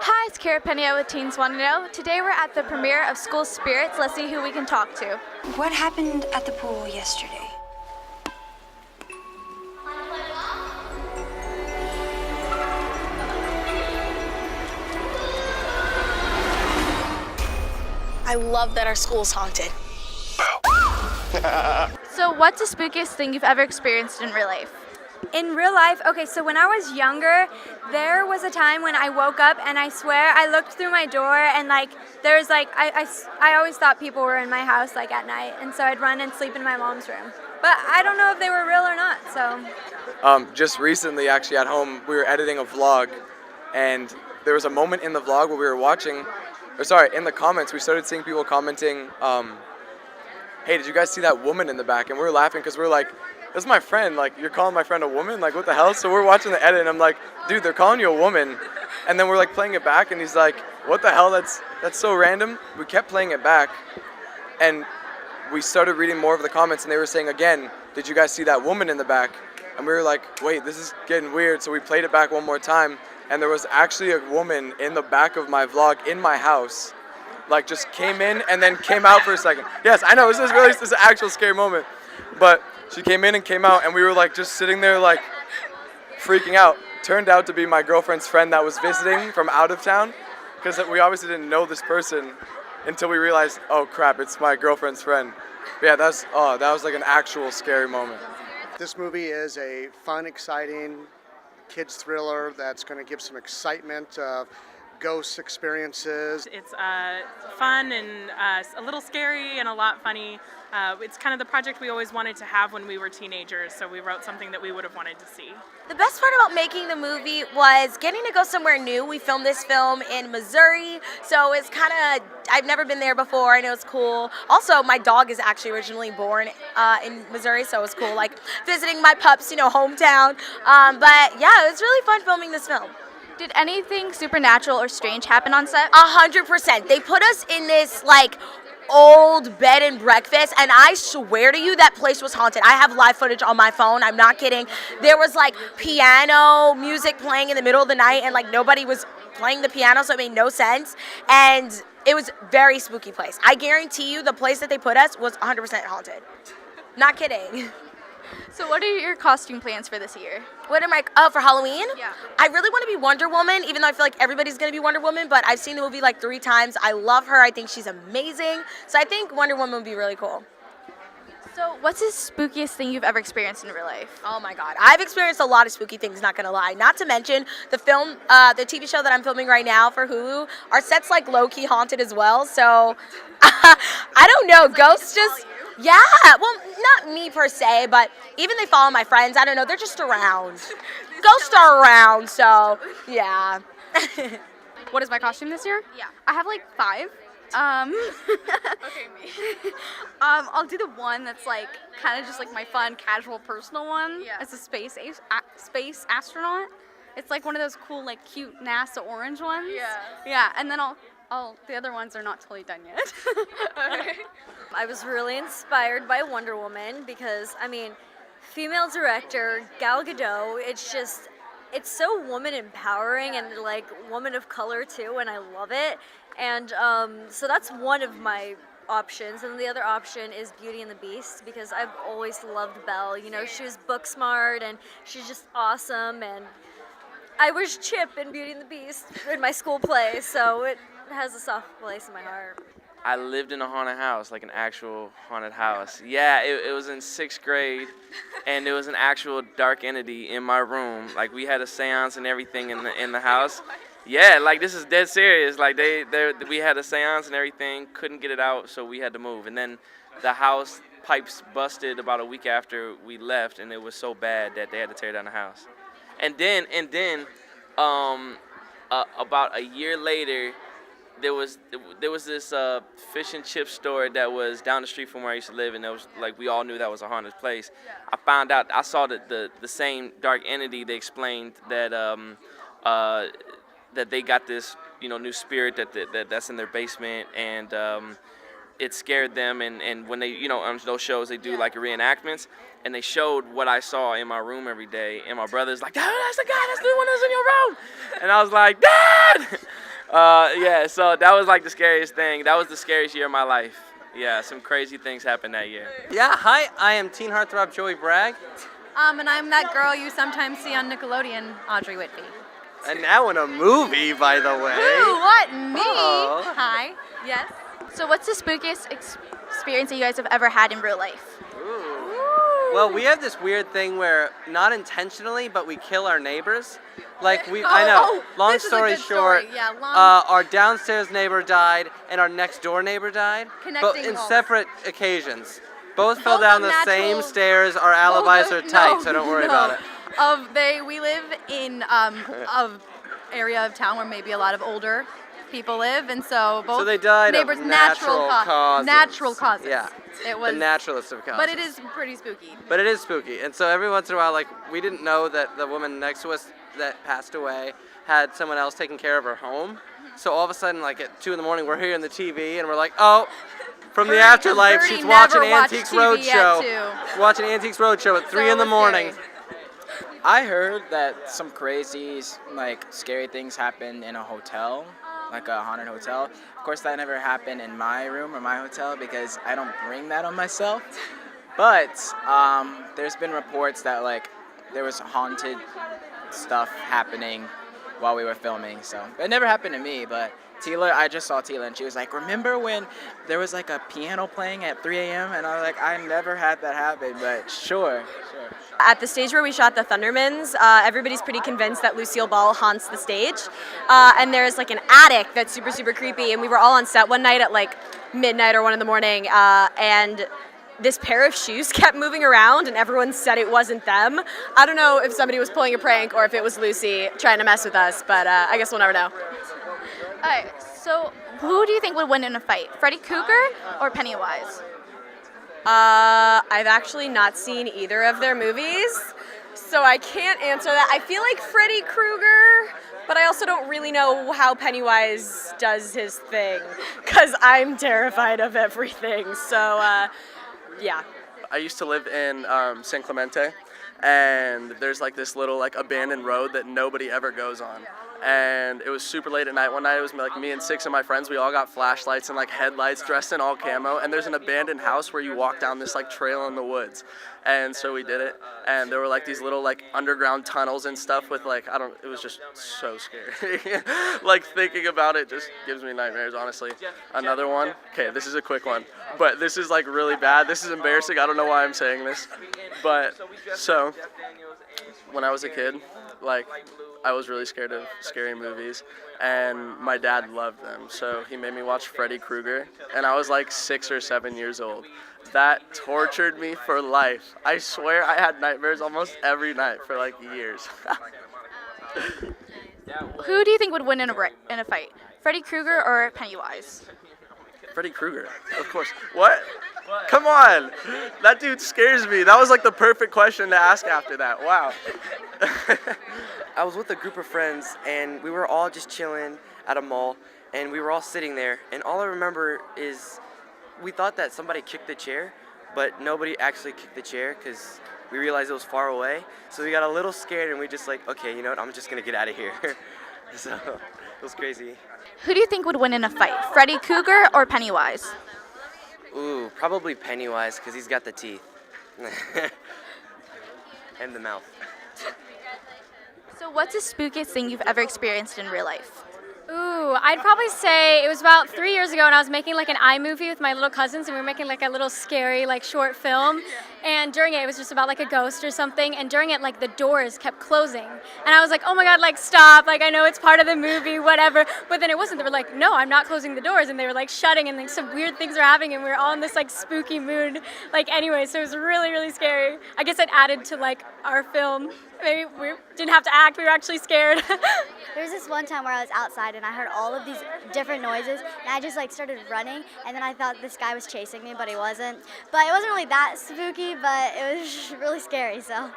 Hi, it's Ciara with Teens Want to Know. Today we're at the premiere of School Spirits. Let's see who we can talk to. What happened at the pool yesterday? I love that our school's haunted. So what's the spookiest thing you've ever experienced in real life? In real life, okay, so when I was younger, there was a time when I woke up and I swear I looked through my door and there's I always thought people were in my house at night, and so I'd run and sleep in my mom's room. But I don't know if they were real or not, so. Just recently, actually at home, we were editing a vlog, and there was a moment in the vlog where we were watching, in the comments, we started seeing people commenting, hey, did you guys see that woman in the back? And we were laughing because we were like, that's my friend, you're calling my friend a woman? What the hell? So we're watching the edit and I'm like, dude, they're calling you a woman. And then we're playing it back and he's like, what the hell? That's so random. We kept playing it back and we started reading more of the comments and they were saying again, did you guys see that woman in the back? And we were like, wait, this is getting weird. So we played it back one more time and there was actually a woman in the back of my vlog in my house. Just came in and then came out for a second. Yes, I know, this is an actual scary moment. But she came in and came out, and we were just sitting there freaking out. Turned out to be my girlfriend's friend that was visiting from out of town, because we obviously didn't know this person until we realized, oh crap, it's my girlfriend's friend. But yeah, that was an actual scary moment. This movie is a fun, exciting kids thriller that's going to give some excitement of ghost experiences. It's fun and a little scary and a lot funny. It's kind of the project we always wanted to have when we were teenagers, so we wrote something that we would have wanted to see. The best part about making the movie was getting to go somewhere new. We filmed this film in Missouri, so it's I've never been there before. I know it's cool. Also, my dog is actually originally born in Missouri, so it was cool, visiting my pups, hometown. But yeah, it was really fun filming this film. Did anything supernatural or strange happen on set? 100%. They put us in this old bed and breakfast, and I swear to you that place was haunted. I have live footage on my phone. I'm not kidding. There was piano music playing in the middle of the night, and nobody was playing the piano, so it made no sense. And it was a very spooky place. I guarantee you the place that they put us was 100% haunted. Not kidding. So what are your costume plans for this year? For Halloween? Yeah. I really want to be Wonder Woman, even though I feel like everybody's going to be Wonder Woman, but I've seen the movie 3 times. I love her. I think she's amazing. So I think Wonder Woman would be really cool. So what's the spookiest thing you've ever experienced in real life? Oh my God. I've experienced a lot of spooky things, not going to lie. Not to mention the film, the TV show that I'm filming right now for Hulu, our set's low-key haunted as well. So I don't know. Ghosts just... Yeah, well, not me per se, but even they follow my friends. I don't know, they're just around. Ghosts are around, so yeah. What is my costume this year? Yeah. I have 5. Okay, me. I'll do the one that's kind of just my fun, casual, personal one. Yeah. It's a space astronaut. It's one of those cool, cute NASA orange ones. Yeah. Yeah, and then the other ones are not totally done yet. Okay. I was really inspired by Wonder Woman because, female director, Gal Gadot, it's so woman empowering and woman of color too, and I love it. And so that's one of my options, and the other option is Beauty and the Beast because I've always loved Belle. She was book smart and she's just awesome, and I was Chip in Beauty and the Beast in my school play, so it has a soft place in my heart. I lived in a haunted house, an actual haunted house. Yeah, it was in 6th grade, and there was an actual dark entity in my room. We had a seance and everything in the house. Yeah, this is dead serious. We had a seance and everything, couldn't get it out, so we had to move. And then the house pipes busted about a week after we left, and it was so bad that they had to tear down the house. And then about a year later, there was this fish and chip store that was down the street from where I used to live, and it was we all knew that was a haunted place. I found out, I saw the same dark entity. They explained that that they got this new spirit that's in their basement, and it scared them. And when they on those shows they do reenactments, and they showed what I saw in my room every day, and my brother's like, "Oh, that's the guy, that's the one that's in your room," and I was like, "Dad!" Yeah, so that was like the scariest thing. That was the scariest year of my life. Yeah, some crazy things happened that year. Yeah, hi, I am teen heartthrob Joey Bragg. And I'm that girl you sometimes see on Nickelodeon, Audrey Whitby. And now in a movie, by the way. Who? What? Me? Oh. Hi. Yes. So what's the spookiest experience that you guys have ever had in real life? Well, we have this weird thing where, not intentionally, but we kill our neighbors. Like, I know, long this is a story good short, story. Yeah, long- our downstairs neighbor died and our next door neighbor died, but Connecting in homes. separate occasions. Both fell Both down of the natural- same stairs, our alibis are tight, so don't worry about it. We live in a area of town where maybe a lot of older people live, and so both So they died neighbors of natural causes. Natural causes. Yeah, It was the naturalist of causes. But it is pretty spooky. But it is spooky, and so every once in a while, like, we didn't know that the woman next to us that passed away had someone else taking care of her home. So all of a sudden, like at 2 in the morning, we're hearing the TV, and we're like, oh, from the afterlife, Birdie she's watching never watched Antiques TV at Roadshow. Watching Antiques Roadshow at 3 in the was morning. scary. I heard that some crazy, like, scary things happened in a hotel, like a haunted hotel. Of course, that never happened in my room or my hotel because I don't bring that on myself. But there's been reports that, like, there was haunted stuff happening while we were filming. So it never happened to me, but Teala, I just saw Teala and she was like, remember when there was like a piano playing at 3 a.m.? And I was like, I never had that happen, but sure. At the stage where we shot the Thundermans, everybody's pretty convinced that Lucille Ball haunts the stage. And there's like an attic that's super, super creepy. And we were all on set one night at like midnight or 1 in the morning. And this pair of shoes kept moving around and everyone said it wasn't them. I don't know if somebody was pulling a prank or if it was Lucy trying to mess with us, but I guess we'll never know. Alright, so who do you think would win in a fight? Freddy Krueger or Pennywise? I've actually not seen either of their movies, so I can't answer that. I feel like Freddy Krueger, but I also don't really know how Pennywise does his thing, because I'm terrified of everything, so yeah. I used to live in San Clemente, and there's like this little like abandoned road that nobody ever goes on. And it was super late at night. One night it was like me and 6 of my friends. We all got flashlights and like headlights, dressed in all camo. And there's an abandoned house where you walk down this like trail in the woods. And so we did it. And there were like these little like underground tunnels and stuff with like, it was just so scary. Like thinking about it just gives me nightmares, honestly. Another one. Okay, this is a quick one. But this is like really bad. This is embarrassing. I don't know why I'm saying this. But so when I was a kid, like, I was really scared of scary movies, and my dad loved them, so he made me watch Freddy Krueger, and I was like 6 or 7 years old. That tortured me for life. I swear I had nightmares almost every night for like years. Who do you think would win in a fight? Freddy Krueger or Pennywise? Freddy Krueger, of course. What? Come on. That dude scares me. That was like the perfect question to ask after that. Wow. I was with a group of friends, and we were all just chilling at a mall, and we were all sitting there, and all I remember is we thought that somebody kicked the chair, but nobody actually kicked the chair because we realized it was far away. So we got a little scared, and we just like, okay, you know what, I'm just going to get out of here. So it was crazy. Who do you think would win in a fight? Freddy Krueger or Pennywise? Ooh, probably Pennywise because he's got the teeth. And the mouth. So what's the spookiest thing you've ever experienced in real life? Ooh, I'd probably say it was about 3 years ago, and I was making like an iMovie with my little cousins, and we were making like a little scary like short film. And during it was just about like a ghost or something. And during it, like the doors kept closing, and I was like, oh my god, like stop! Like I know it's part of the movie, whatever. But then it wasn't. They were like, no, I'm not closing the doors, and they were like shutting, and like some weird things were happening, and we were all in this like spooky mood. Like anyway, so it was really really scary. I guess it added to like our film. Maybe we didn't have to act. We were actually scared. There was this one time where I was outside and I heard all of these different noises, and I just like started running, and then I thought this guy was chasing me, but he wasn't. But it wasn't really that spooky, but it was really scary, so.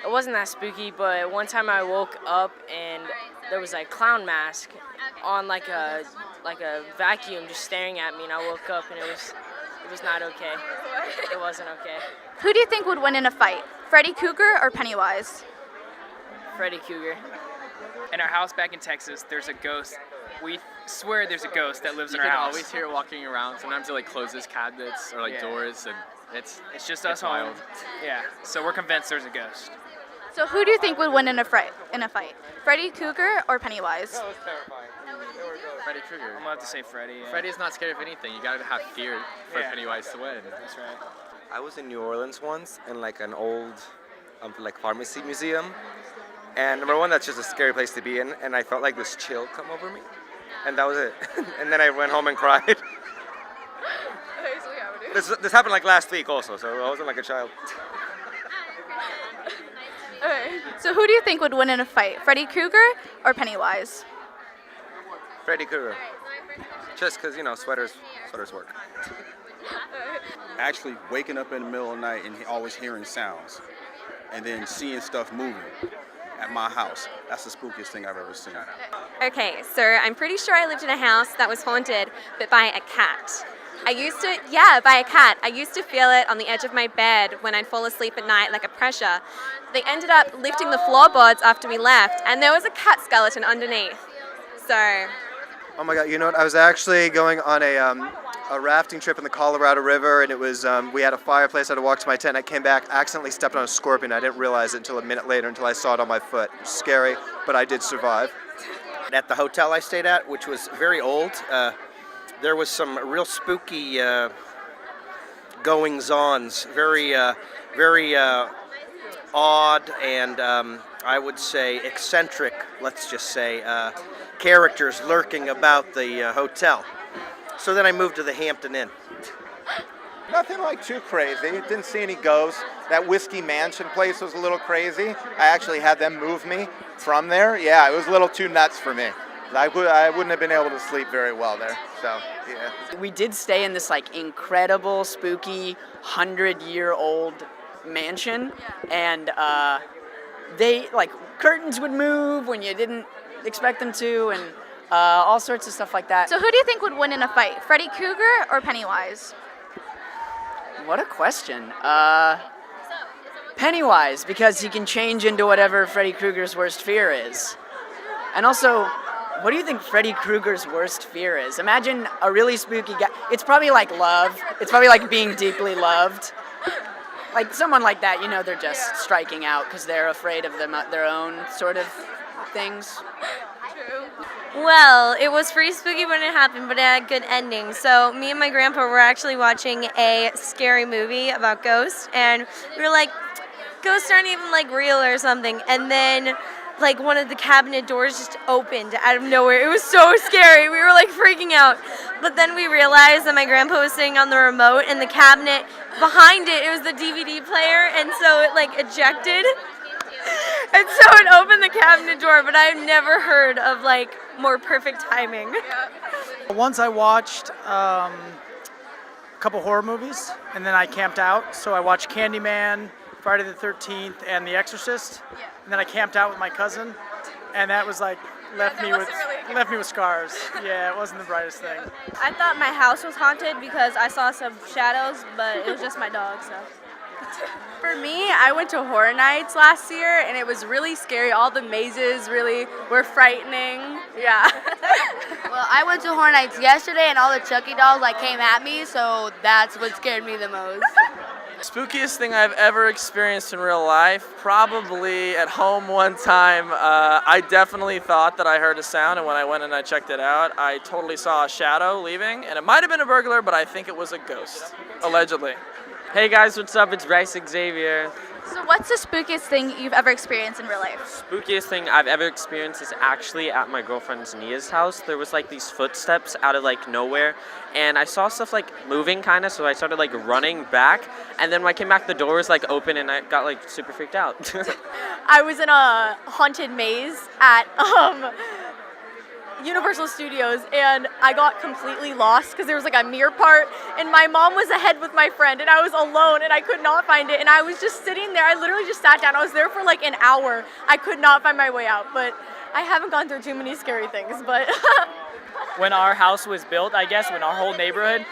It wasn't that spooky, but one time I woke up and there was a clown mask on like a vacuum just staring at me, and I woke up and it was not okay. It wasn't okay. Who do you think would win in a fight? Freddy Krueger or Pennywise? Freddy Krueger. In our house back in Texas, there's a ghost We swear there's a ghost that lives You in our can house. always hear it walking around. Sometimes it like closes cabinets or like Yeah. doors, and it's just us home. wild. Yeah, so we're convinced there's a ghost. So who do you think would win in a fight? Freddy Krueger or Pennywise? That was terrifying. Freddy Krueger. I'm gonna have to say Freddy. Yeah. Freddy's not scared of anything. You gotta have fear for Yeah. Pennywise to win. That's right. I was in New Orleans once in like an old like pharmacy museum, and number one, that's just a scary place to be in, and I felt like this chill come over me, and that was it. And then I went home and cried. This happened like last week also, so I wasn't like a child. Okay. So who do you think would win in a fight? Freddy Krueger or Pennywise? Freddy Krueger. Just because, you know, sweaters work. Actually waking up in the middle of the night and always hearing sounds and then seeing stuff moving at my house. That's the spookiest thing I've ever seen. Okay, sir, I'm pretty sure I lived in a house that was haunted, but by a cat. By a cat. I used to feel it on the edge of my bed when I'd fall asleep at night like a pressure. They ended up lifting the floorboards after we left, and there was a cat skeleton underneath. So... Oh my God! You know what? I was actually going on a rafting trip in the Colorado River, and it was we had a fireplace. I had to walk to my tent. I came back, accidentally stepped on a scorpion. I didn't realize it until a minute later, until I saw it on my foot. It was scary, but I did survive. At the hotel I stayed at, which was very old, there was some real spooky goings-ons. Very odd and I would say eccentric. Let's just say. Characters lurking about the hotel. So then I moved to the Hampton Inn. Nothing like too crazy. Didn't see any ghosts. That Whiskey Mansion place was a little crazy. I actually had them move me from there. Yeah, it was a little too nuts for me. I wouldn't have been able to sleep very well there. So, yeah. We did stay in this like incredible, spooky, 100-year-old mansion, and they like curtains would move when you didn't expect them to, and all sorts of stuff like that. So who do you think would win in a fight? Freddy Krueger or Pennywise? What a question. Pennywise, because he can change into whatever Freddy Krueger's worst fear is. And also, what do you think Freddy Krueger's worst fear is? Imagine a really spooky guy. It's probably like love. It's probably like being deeply loved. Like someone like that, you know, they're just striking out because they're afraid of their own sort of things. Well, it was pretty spooky when it happened, but it had a good ending. So me and my grandpa were actually watching a scary movie about ghosts, and we were like, ghosts aren't even like real or something. And then like one of the cabinet doors just opened out of nowhere. It was so scary. We were like freaking out. But then we realized that my grandpa was sitting on the remote, and the cabinet behind it was the DVD player, and so it like ejected. And so it opened the cabinet door, but I've never heard of like more perfect timing. Once I watched a couple horror movies, and then I camped out. So I watched Candyman, Friday the 13th, and The Exorcist. And then I camped out with my cousin, and that was like left me with scars. Yeah, it wasn't the brightest thing. I thought my house was haunted because I saw some shadows, but it was just my dog, so. For me, I went to Horror Nights last year, and it was really scary. All the mazes really were frightening. Yeah. Well, I went to Horror Nights yesterday, and all the Chucky dolls like came at me, so that's what scared me the most. Spookiest thing I've ever experienced in real life, probably at home one time. I definitely thought that I heard a sound, and when I went and I checked it out, I totally saw a shadow leaving, and it might have been a burglar, but I think it was a ghost, allegedly. Hey guys, what's up? It's Bryce, Xavier. So what's the spookiest thing you've ever experienced in real life? Spookiest thing I've ever experienced is actually at my girlfriend's Nia's house. There was like these footsteps out of like nowhere, and I saw stuff like moving kind of, so I started like running back, and then when I came back, the door was like open, and I got like super freaked out. I was in a haunted maze at Universal Studios, and I got completely lost because there was like a mirror part, and my mom was ahead with my friend, and I was alone, and I could not find it, and I was just sitting there. I literally just sat down. I was there for like an hour. I could not find my way out, but I haven't gone through too many scary things, but... When our house was built, I guess, when our whole neighborhood,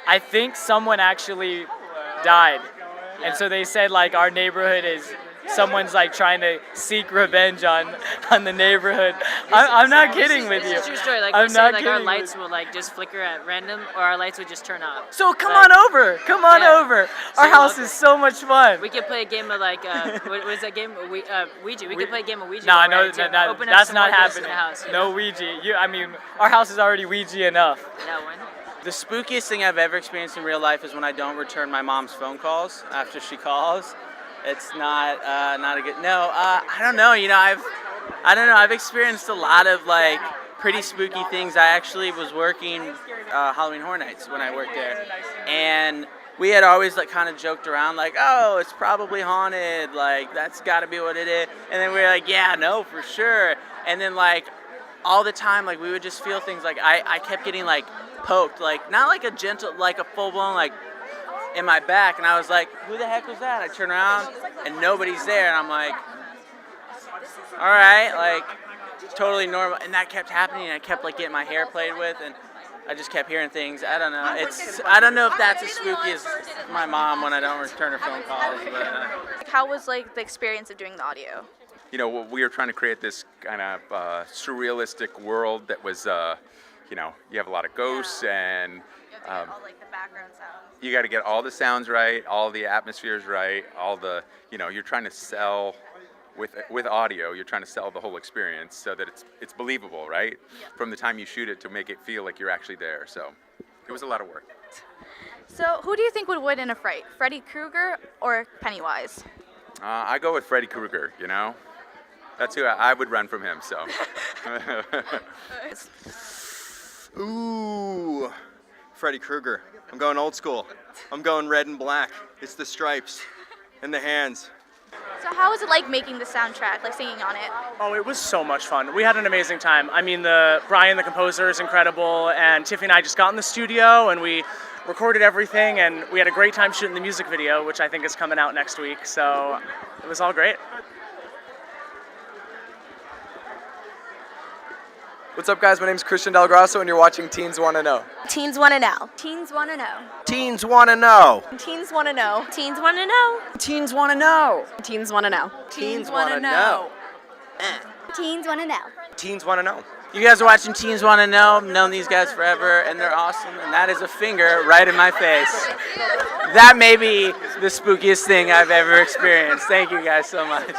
I think someone actually died, and so they said like our neighborhood is someone's like trying to seek revenge on the neighborhood. I'm not kidding with you. It's a true story. Like I'm we say, not like our kidding with lights will like just flicker at random, or our lights would just turn off. So come on over. Come on over. Our house is so much fun. We could play a game of like what is that game? Ouija. We could play a game of Ouija. No, while no, we're at it, too. Open up that's some not more ghosts in happening. the house, you No know? Ouija. I mean, our house is already Ouija enough. That one. The spookiest thing I've ever experienced in real life is when I don't return my mom's phone calls after she calls. It's not a good. No, I don't know. You know, I've experienced a lot of like pretty spooky things. I actually was working Halloween Horror Nights when I worked there, and we had always like kind of joked around like, oh, it's probably haunted. Like that's got to be what it is. And then we were like, yeah, no, for sure. And then like all the time, like we would just feel things like I kept getting like poked, like not like a gentle, like a full blown like in my back, and I was like, who the heck was that? I turn around and nobody's there, and I'm like, all right, like totally normal. And that kept happening, and I kept like getting my hair played with, and I just kept hearing things. I don't know. I don't know if that's as spooky as my mom when I don't return her phone calls. But How was like the experience of doing the audio? You know, we were trying to create this kind of surrealistic world that was, you know, you have a lot of ghosts and you got to get all the sounds right, all the atmospheres right, all the, you know, you're trying to sell with audio, you're trying to sell the whole experience so that it's believable, right? From the time you shoot it to make it feel like you're actually there. So it was a lot of work. So who do you think would win in a fight, Freddy Krueger or Pennywise? I go with Freddy Krueger, you know? That's who I would run from him, so. Ooh, Freddy Krueger. I'm going old school. I'm going red and black. It's the stripes and the hands. So how was it like making the soundtrack, like singing on it? Oh, it was so much fun. We had an amazing time. I mean, Brian, the composer, is incredible, and Tiffany and I just got in the studio and we recorded everything, and we had a great time shooting the music video, which I think is coming out next week. So it was all great. What's up, guys? My name's Christian Delgrosso, and you're watching Teens Wanna Know. Teens want to know. Teens want to know. Teens want to know. Teens want to know. Teens want to know. Teens Wanna Know. Teens want to know. Teens want to know. Teens want to know. Teens want to know. you guys are watching Teens Wanna Know. I've known these guys forever, and they're awesome. And that is a finger right in my face. That may be the spookiest thing I've ever experienced. Thank you guys so much.